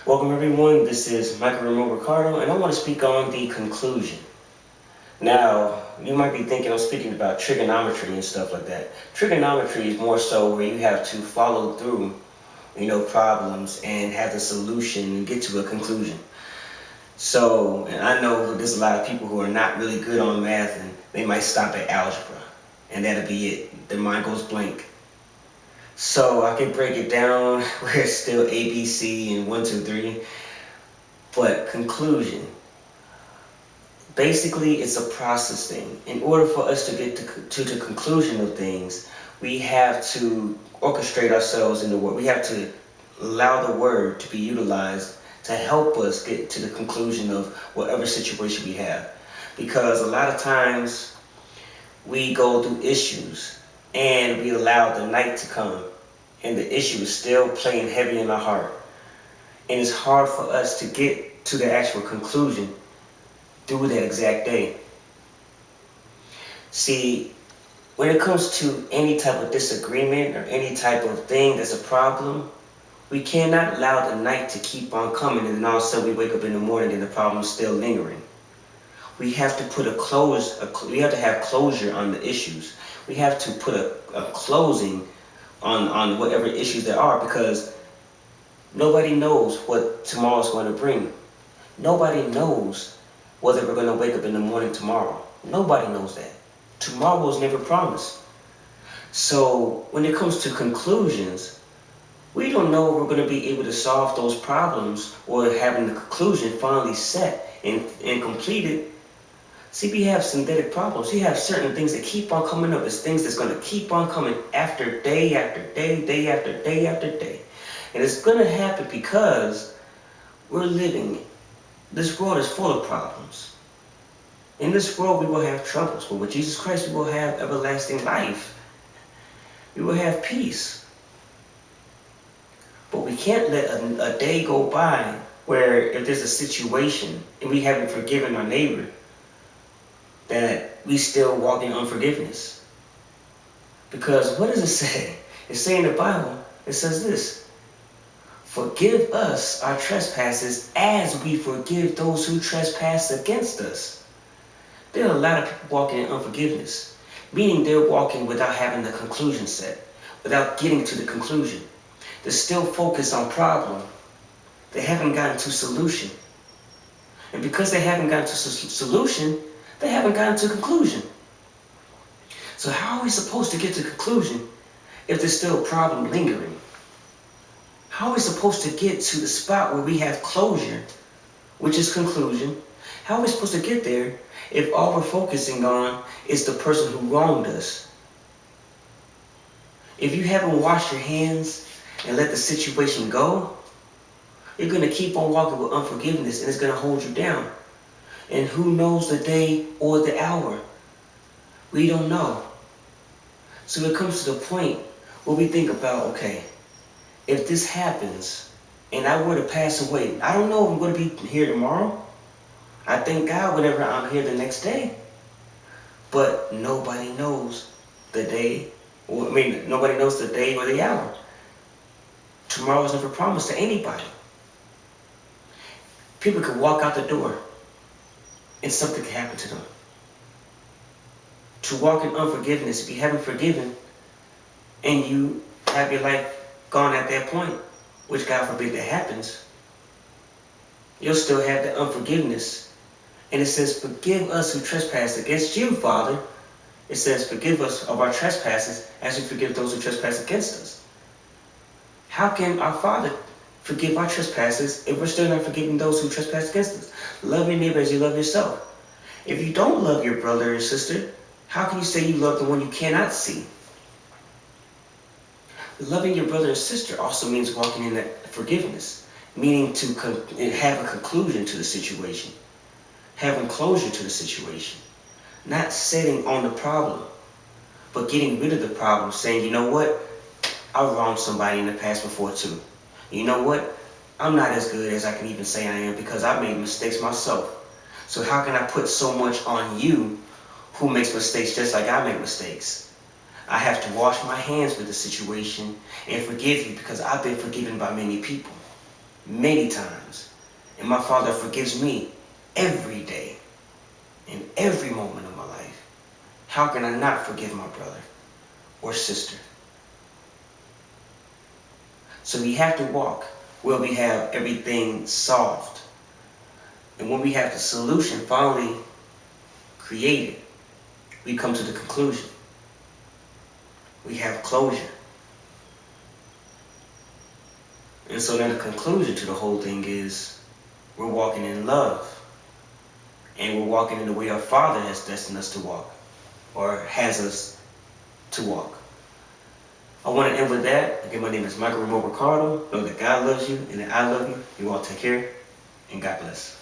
Welcome everyone, this is Ricardo, and I want to speak on the conclusion. Now, you might be thinking I'm speaking about trigonometry and stuff like that. Trigonometry is more so where you have to follow through, problems and have the solution and get to a conclusion. So, and I know there's a lot of people who are not really good on math and they might stop at algebra and that'll be it. Their mind goes blank. So I can break it down where it's still A, B, C, and 1, 2, 3. But conclusion, basically it's a process thing. In order for us to get to the conclusion of things, we have to orchestrate ourselves in the word. We have to allow the word to be utilized to help us get to the conclusion of whatever situation we have. Because a lot of times we go through issues and we allow the night to come and the issue is still playing heavy in our heart. And it's hard for us to get to the actual conclusion through that exact day. See, when it comes to any type of disagreement or any type of thing that's a problem, we cannot allow the night to keep on coming and then all of a sudden we wake up in the morning and the problem is still lingering. We have to put we have to have closure on the issues. We have to put a closing on whatever issues there are, because nobody knows what tomorrow's going to bring. Nobody knows whether we're going to wake up in the morning tomorrow. Nobody knows that. Tomorrow is never promised. So when it comes to conclusions, we don't know if we're going to be able to solve those problems or having the conclusion finally set and completed. See, we have synthetic problems. We have certain things that keep on coming up. It's things that's going to keep on coming after day after day, day after day after day. And it's going to happen because we're living. This world is full of problems. In this world we will have troubles, but with Jesus Christ we will have everlasting life. We will have peace. But we can't let a day go by where if there's a situation and we haven't forgiven our neighbor, that we still walk in unforgiveness. Because what does it say? It says in the Bible, it says this: forgive us our trespasses as we forgive those who trespass against us. There are a lot of people walking in unforgiveness, meaning they're walking without having the conclusion set, without getting to the conclusion. They're still focused on problem. They haven't gotten to solution. And because they haven't gotten to solution, they haven't gotten to conclusion. So how are we supposed to get to conclusion if there's still a problem lingering? How are we supposed to get to the spot where we have closure, which is conclusion? How are we supposed to get there if all we're focusing on is the person who wronged us? If you haven't washed your hands and let the situation go, you're going to keep on walking with unforgiveness and it's going to hold you down. And who knows the day or the hour? We don't know. So it comes to the point where we think about, okay, if this happens and I were to pass away, I don't know if I'm going to be here tomorrow. I thank God whenever I'm here the next day. But nobody knows the day, nobody knows the day or the hour. Tomorrow is never promised to anybody. People could walk out the door and something can happen to them. To walk in unforgiveness, if you haven't forgiven and you have your life gone at that point, which God forbid that happens, you'll still have the unforgiveness. And it says, forgive us who trespass against you, Father. It says, forgive us of our trespasses as we forgive those who trespass against us. How can our Father forgive our trespasses if we're still not forgiving those who trespass against us? Love your neighbor as you love yourself. If you don't love your brother or sister, how can you say you love the one you cannot see? Loving your brother and sister also means walking in that forgiveness, meaning to have a conclusion to the situation, having closure to the situation, not sitting on the problem, but getting rid of the problem, saying, you know what, I wronged somebody in the past before too. You know what, I'm not as good as I can even say I am because I made mistakes myself. So how can I put so much on you who makes mistakes just like I make mistakes? I have to wash my hands with the situation and forgive you because I've been forgiven by many people. many times. And my Father forgives me every day, in every moment of my life. How can I not forgive my brother or sister? So we have to walk where we have everything solved. And when we have the solution finally created, we come to the conclusion. We have closure. And so now the conclusion to the whole thing is we're walking in love. And we're walking in the way our Father has destined us to walk, or has us to walk. I want to end with that. Again, my name is Ricardo. Know that God loves you and that I love you. You all take care, and God bless.